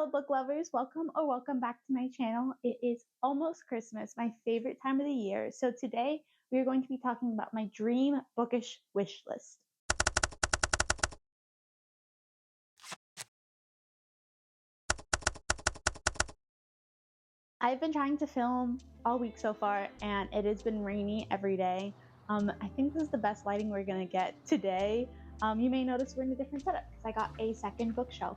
Hello book lovers, welcome or welcome back to my channel. It is almost Christmas, my favorite time of the year. So today we are going to be talking about my dream bookish wish list. I've been trying to film all week so far and it has been rainy every day. I think this is the best lighting we're gonna get today. You may notice we're in a different setup because I got a second bookshelf.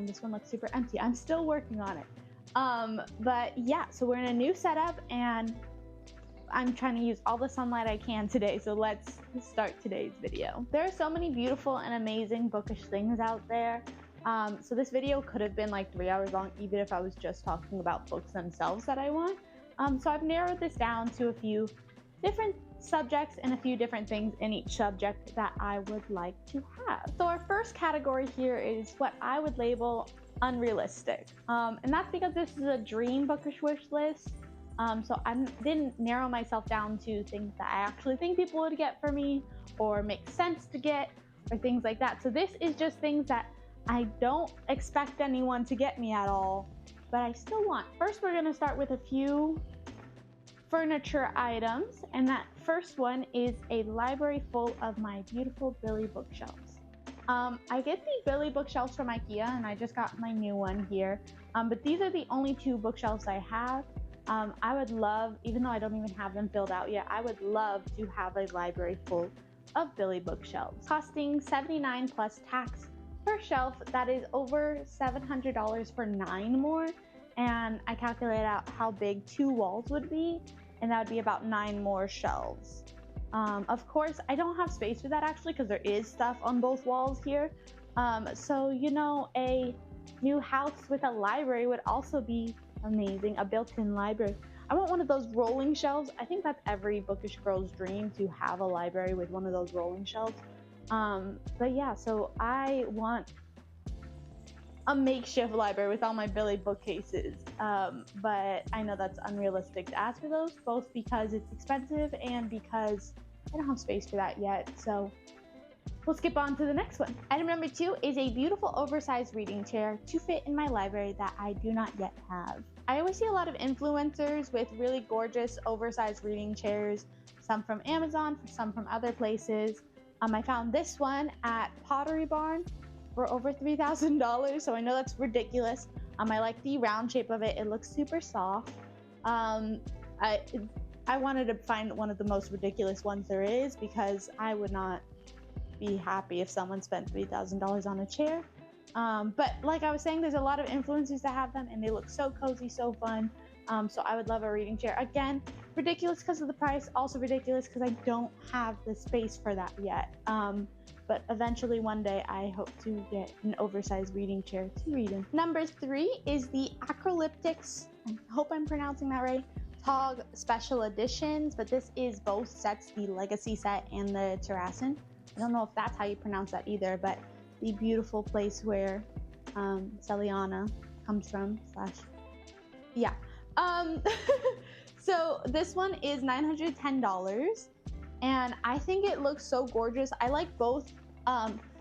This one looks super empty. I'm still working on it. But yeah, so we're in a new setup and I'm trying to use all the sunlight I can today, so let's start today's video. There are so many beautiful and amazing bookish things out there. So this video could have been like 3 hours long, even if I was just talking about books themselves that I want. So I've narrowed this down to a few different subjects and a few different things in each subject that I would like to have. So our first category here is what I would label unrealistic. And that's because this is a dream bookish wish list. So I didn't narrow myself down to things that I actually think people would get for me or make sense to get or things like that. So this is just things that I don't expect anyone to get me at all, but I still want. First, we're gonna start with a few furniture items, and that first one is a library full of my beautiful Billy bookshelves. I get the Billy bookshelves from IKEA, and I just got my new one here, but these are the only two bookshelves I have. I would love, even though I don't even have them filled out yet, I would love to have a library full of Billy bookshelves. Costing $79 plus tax per shelf, that is over $700 for 9 more, and I calculated out how big 2 walls would be, and that would be about 9 more shelves. Of course, I don't have space for that actually because there is stuff on both walls here. So, you know, a new house with a library would also be amazing, a built-in library. I want one of those rolling shelves. I think that's every bookish girl's dream, to have a library with one of those rolling shelves. But yeah, so I want a makeshift library with all my Billy bookcases, but I know that's unrealistic to ask for those, both because it's expensive and because I don't have space for that yet. So we'll skip on to the next one. Item number 2 is a beautiful oversized reading chair to fit in my library that I do not yet have. I always see a lot of influencers with really gorgeous oversized reading chairs, some from Amazon, some from other places. I found this one at Pottery Barn for over $3,000, so I know that's ridiculous. I like the round shape of it. It looks super soft. I wanted to find one of the most ridiculous ones there is because I would not be happy if someone spent $3,000 on a chair. But like I was saying, there's a lot of influencers that have them and they look so cozy, so fun. So I would love a reading chair. Again, ridiculous because of the price, also ridiculous because I don't have the space for that yet. But eventually one day I hope to get an oversized reading chair to read in. Number 3 is the Acrolyptics, I hope I'm pronouncing that right, Tog Special Editions, but this is both sets, the Legacy set and the Terrassin. I don't know if that's how you pronounce that either, but the beautiful place where Celiana comes from, yeah. So this one is $910, and I think it looks so gorgeous. I like both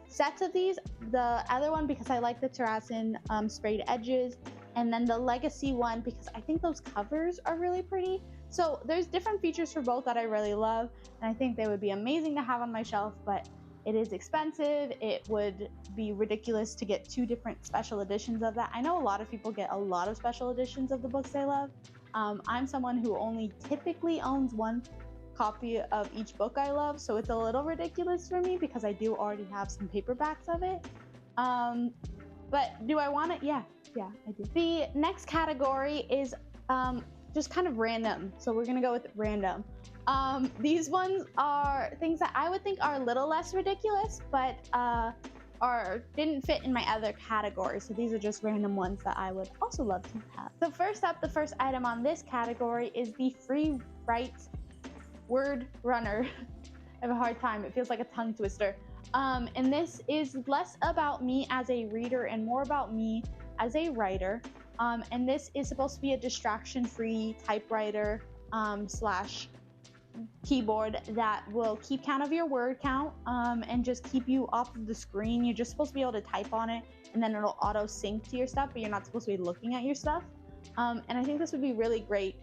sets of these. The other one because I like the Terrassin sprayed edges, and then the Legacy one because I think those covers are really pretty. So there's different features for both that I really love, and I think they would be amazing to have on my shelf, but it is expensive. It would be ridiculous to get 2 different special editions of that. I know a lot of people get a lot of special editions of the books they love. I'm someone who only typically owns 1 copy of each book I love, so it's a little ridiculous for me because I do already have some paperbacks of it. But do I want it? Yeah, I do. The next category is just kind of random, so we're gonna go with random. These ones are things that I would think are a little less ridiculous, but didn't fit in my other categories. So these are just random ones that I would also love to have. So first up, the first item on this category is the Free Write Word Runner. I have a hard time. It feels like a tongue twister. And this is less about me as a reader and more about me as a writer. And this is supposed to be a distraction-free typewriter slash keyboard that will keep count of your word count and just keep you off of the screen. You're just supposed to be able to type on it and then it'll auto sync to your stuff, but you're not supposed to be looking at your stuff. And I think this would be really great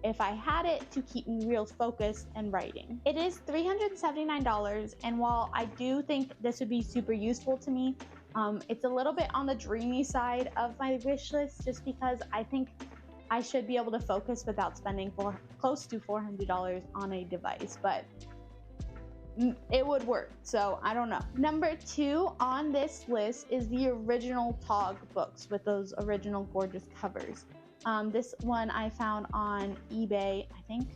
if I had it to keep me real focused and writing. It is $379, and while I do think this would be super useful to me, it's a little bit on the dreamy side of my wish list, just because I think I should be able to focus without spending close to $400 on a device, but it would work, so I don't know. Number 2 on this list is the original Tog books with those original gorgeous covers. This one I found on eBay, I think,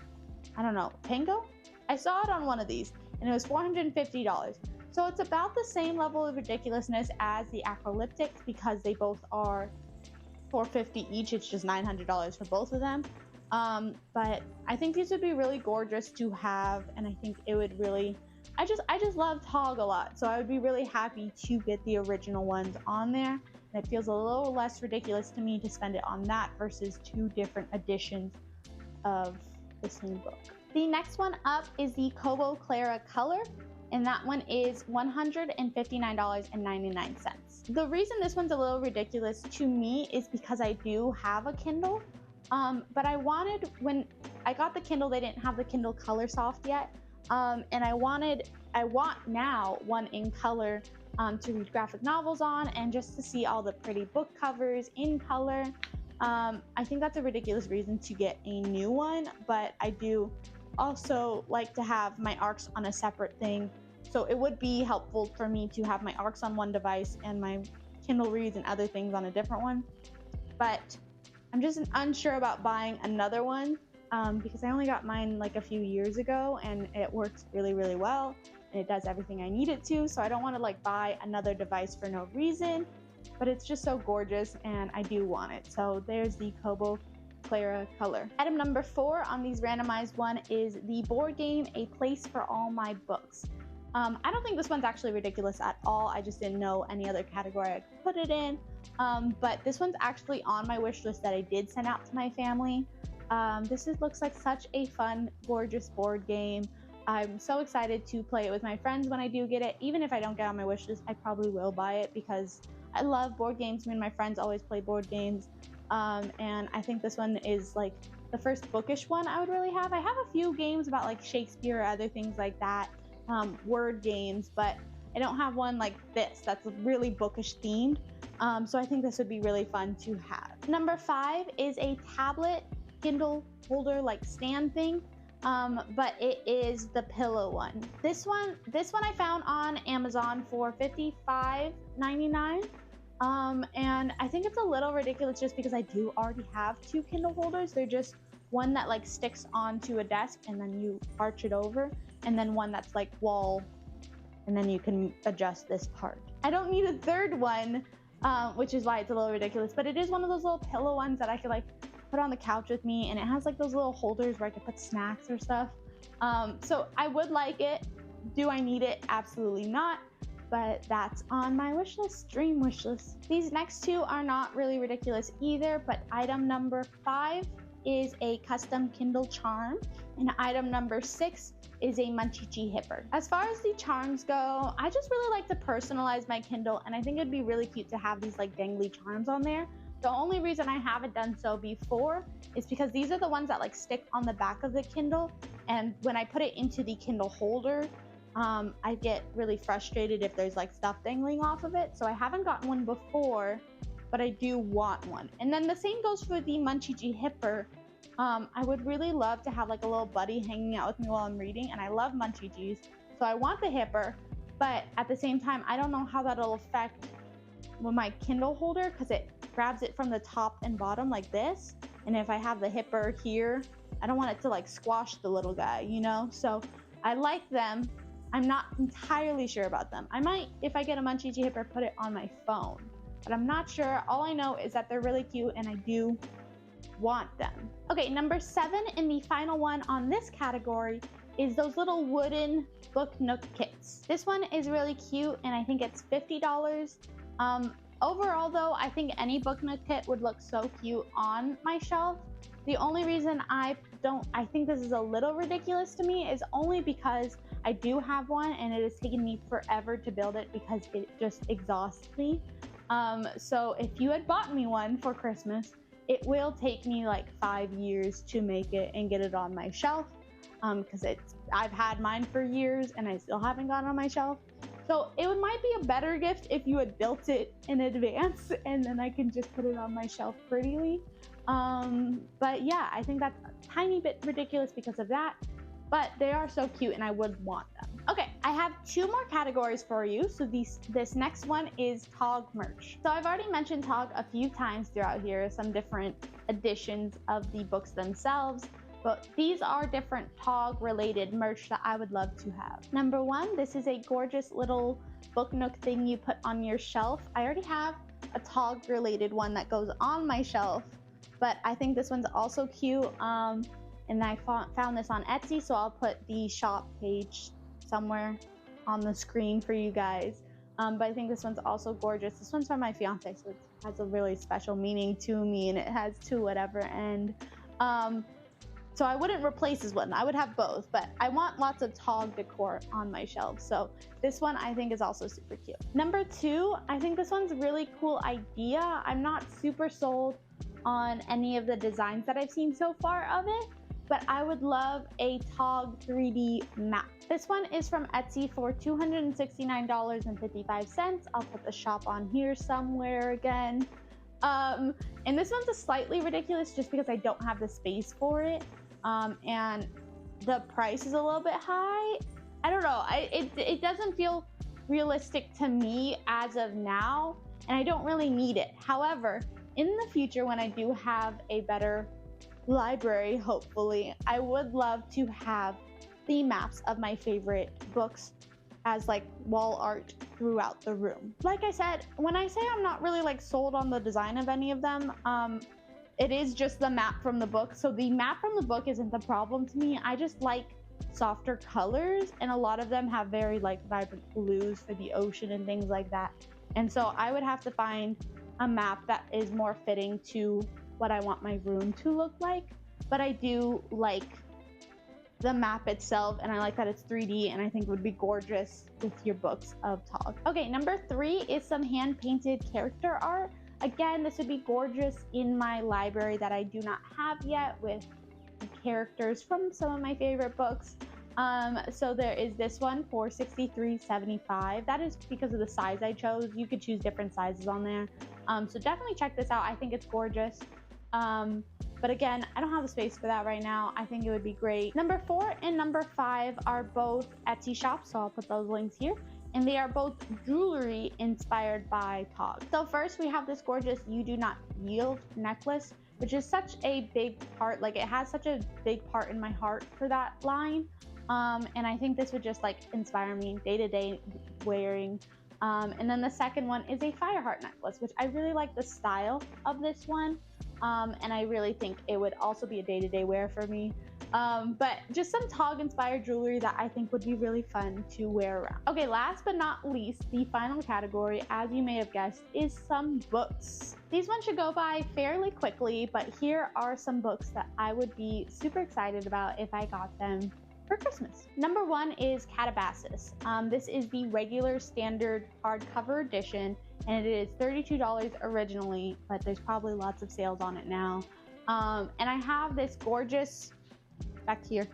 I don't know, Pango? I saw it on one of these, and it was $450. So it's about the same level of ridiculousness as the Acrolyptics, because they both are $450 each. It's just $900 for both of them. But I think these would be really gorgeous to have, and I think it would really, I just love Tog a lot, so I would be really happy to get the original ones on there. And it feels a little less ridiculous to me to spend it on that versus 2 different editions of the same book. The next one up is the Kobo Clara Color, and that one is $159.99. The reason this one's a little ridiculous to me is because I do have a Kindle, but when I got the Kindle, they didn't have the Kindle Color Soft yet, and I want now one in color to read graphic novels on, and just to see all the pretty book covers in color. I think that's a ridiculous reason to get a new one, but I do also like to have my ARCs on a separate thing, so it would be helpful for me to have my ARCs on one device and my Kindle Reads and other things on a different one. But I'm just unsure about buying another one, because I only got mine like a few years ago, and it works really, really well, and it does everything I need it to, so I don't want to like buy another device for no reason, but it's just so gorgeous and I do want it. So there's the Kobo Clara Color. Item number 4 on these randomized one is the board game A Place for All My Books. I don't think this one's actually ridiculous at all. I just didn't know any other category I could put it in, but this one's actually on my wish list that I did send out to my family. Looks like such a fun, gorgeous board game. I'm so excited to play it with my friends when I do get it. Even if I don't get on my wish list, I probably will buy it because I love board games. Me and my friends always play board games. And I think this one is like the first bookish one I would really have. I have a few games about like Shakespeare or other things like that, word games, but I don't have one like this that's really bookish themed. So I think this would be really fun to have. Number 5 is a tablet Kindle holder like stand thing. But it is the pillow one. This one I found on Amazon for $55.99. And I think it's a little ridiculous just because I do already have 2 Kindle holders. They're just one that like sticks onto a desk and then you arch it over, and then one that's like wall, and then you can adjust this part. I don't need a third one, which is why it's a little ridiculous, but it is one of those little pillow ones that I could like put on the couch with me, and it has like those little holders where I could put snacks or stuff. So I would like it. Do I need it? Absolutely not. But that's on my wish list, dream wish list. These next 2 are not really ridiculous either, but item number 5 is a custom Kindle charm, and item number 6 is a Munchie Hipper. As far as the charms go, I just really like to personalize my Kindle, and I think it'd be really cute to have these like dangly charms on there. The only reason I haven't done so before is because these are the ones that like stick on the back of the Kindle, and when I put it into the Kindle holder, I get really frustrated if there's like stuff dangling off of it. So I haven't gotten one before, but I do want one. And then the same goes for the Munchie Hipper. I would really love to have like a little buddy hanging out with me while I'm reading, and I love Munchies, so I want the Hipper, but at the same time, I don't know how that'll affect with my Kindle holder, because it grabs it from the top and bottom like this, and if I have the Hipper here, I don't want it to like squash the little guy, you know? So I like them. I'm not entirely sure about them. I might, if I get a Munchie Hipper, put it on my phone, but I'm not sure. All I know is that they're really cute and I do want them. Okay, number 7 and the final one on this category is those little wooden book nook kits. This one is really cute and I think it's $50. Overall though, I think any book nook kit would look so cute on my shelf. The only reason I think this is a little ridiculous to me is only because I do have one and it has taken me forever to build it because it just exhausts me. So if you had bought me one for Christmas, it will take me like 5 years to make it and get it on my shelf, because I've had mine for years and I still haven't gotten on my shelf. So it might be a better gift if you had built it in advance and then I can just put it on my shelf prettily. But yeah, I think that's a tiny bit ridiculous because of that, but they are so cute and I would want them. Okay, I have 2 more categories for you. So this next one is TOG merch. So I've already mentioned TOG a few times throughout here, some different editions of the books themselves, but these are different TOG related merch that I would love to have. Number 1, this is a gorgeous little book nook thing you put on your shelf. I already have a TOG related one that goes on my shelf, but I think this one's also cute. And I found this on Etsy, so I'll put the shop page somewhere on the screen for you guys. But I think this one's also gorgeous. This one's from my fiance, so it has a really special meaning to me, and it has to whatever end. So I wouldn't replace this one. I would have both, but I want lots of TOG decor on my shelf. So this one I think is also super cute. Number 2, I think this one's a really cool idea. I'm not super sold on any of the designs that I've seen so far of it, but I would love a TOG 3D map. This one is from Etsy for $269.55. I'll put the shop on here somewhere again. And this one's a slightly ridiculous just because I don't have the space for it. And the price is a little bit high. I don't know. It doesn't feel realistic to me as of now, and I don't really need it. However, in the future, when I do have a better library, hopefully, I would love to have the maps of my favorite books as like wall art throughout the room. Like I said, when I say I'm not really like sold on the design of any of them, it is just the map from the book. So the map from the book isn't the problem to me. I just like softer colors, and a lot of them have very like vibrant blues for the ocean and things like that. And so I would have to find a map that is more fitting to what I want my room to look like. But I do like the map itself, and I like that it's 3D, and I think it would be gorgeous with your books of TOG. Okay, number 3 is some hand-painted character art. Again, this would be gorgeous in my library that I do not have yet, with characters from some of my favorite books. So there is this one for $63.75. That is because of the size I chose. You could choose different sizes on there. So definitely check this out. I think it's gorgeous. But again, I don't have the space for that right now. I think it would be great. Number 4 and number 5 are both Etsy shops, so I'll put those links here. And they are both jewelry inspired by TOG. So first we have this gorgeous You Do Not Yield necklace, which is such a big part, like it has such a big part in my heart for that line. And I think this would just like inspire me day-to-day wearing. And then the second one is a Fireheart necklace, which I really like the style of this one. And I really think it would also be a day-to-day wear for me. But just some TOG inspired jewelry that I think would be really fun to wear around. Okay, last but not least, the final category, as you may have guessed, is some books. These ones should go by fairly quickly, but here are some books that I would be super excited about if I got them for Christmas. Number 1 is Calabasas. This is the regular standard hardcover edition, and it is $32 originally, but there's probably lots of sales on it now. And I have this gorgeous, back here,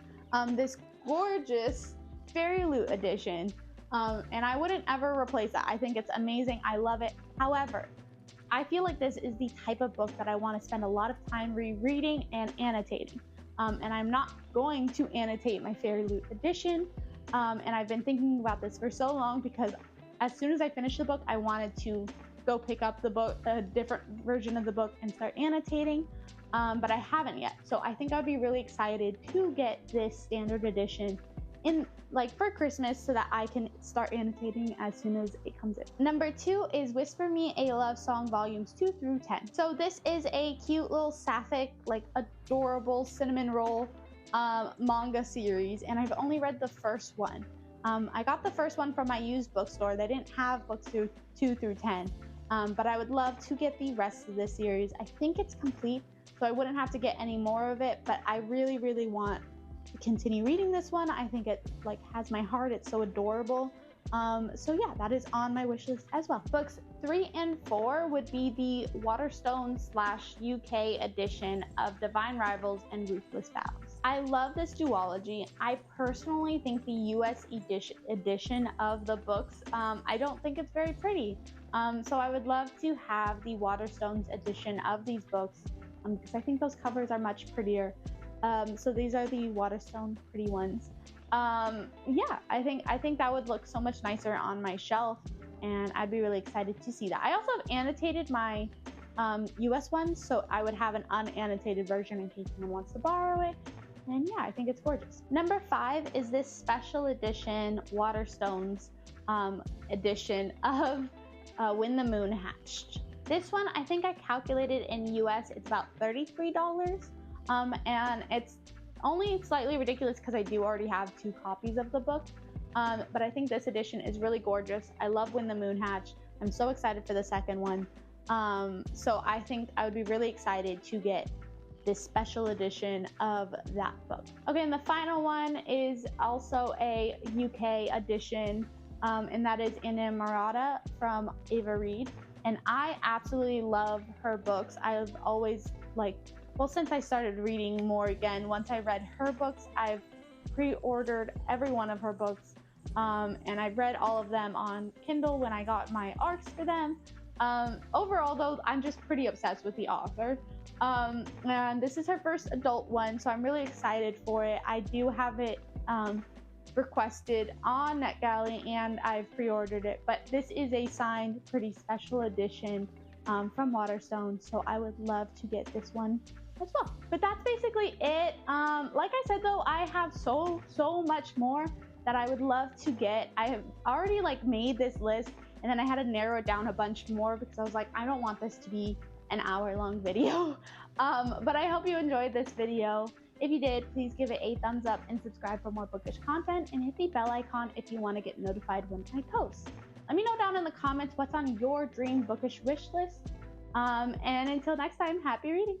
this gorgeous Fairy Loot edition, and I wouldn't ever replace that. I think it's amazing. I love it. However, I feel like this is the type of book that I want to spend a lot of time rereading and annotating. And I'm not going to annotate my Fairy Loot edition. And I've been thinking about this for so long because as soon as I finished the book, I wanted to go pick up the book, a different version of the book, and start annotating. But I haven't yet. So I think I'd be really excited to get this standard edition in like for Christmas so that I can start annotating as soon as it comes in. Number 2 is Whisper Me a Love Song volumes 2 through 10. So this is a cute little sapphic, like adorable cinnamon roll manga series, and I've only read the first one. I got the first one from my used bookstore. They didn't have books 2 through 10, but I would love to get the rest of this series. I think it's complete, so I wouldn't have to get any more of it, but I really, really want to continue reading this one. I think it like has my heart. It's so adorable. So yeah, that is on my wish list as well. Books 3 and 4 would be the Waterstone / UK edition of Divine Rivals and Ruthless Vows. I love this duology. I personally think the US edition of the books, I don't think it's very pretty. So I would love to have the Waterstones edition of these books because I think those covers are much prettier. So these are the Waterstone pretty ones. Yeah, I think that would look so much nicer on my shelf, and I'd be really excited to see that. I also have annotated my US ones, so I would have an unannotated version in case someone wants to borrow it. And yeah, I think it's gorgeous. Number 5 is this special edition Waterstones edition of When the Moon Hatched. This one, I think I calculated in US, it's about $33. And it's only slightly ridiculous because I do already have 2 copies of the book. But I think this edition is really gorgeous. I love When the Moon Hatched. I'm so excited for the second one. So I think I would be really excited to get this special edition of that book. Okay, and the final one is also a UK edition, and that is Inamorata from Ava Reid. And I absolutely love her books. I've always since I started reading more again, once I read her books, I've pre-ordered every one of her books, and I've read all of them on Kindle when I got my ARCs for them. Overall, though, I'm just pretty obsessed with the author, and this is her first adult one, so I'm really excited for it. I do have it requested on NetGalley, and I've pre-ordered it, but this is a signed, pretty special edition from Waterstone, so I would love to get this one as well. But that's basically it. Like I said, though, I have so much more that I would love to get. I have already made this list, and then I had to narrow it down a bunch more because I was like, I don't want this to be an hour-long video. But I hope you enjoyed this video. If you did, please give it a thumbs up and subscribe for more bookish content, and hit the bell icon if you want to get notified when I post. Let me know down in the comments what's on your dream bookish wish list. And until next time, happy reading.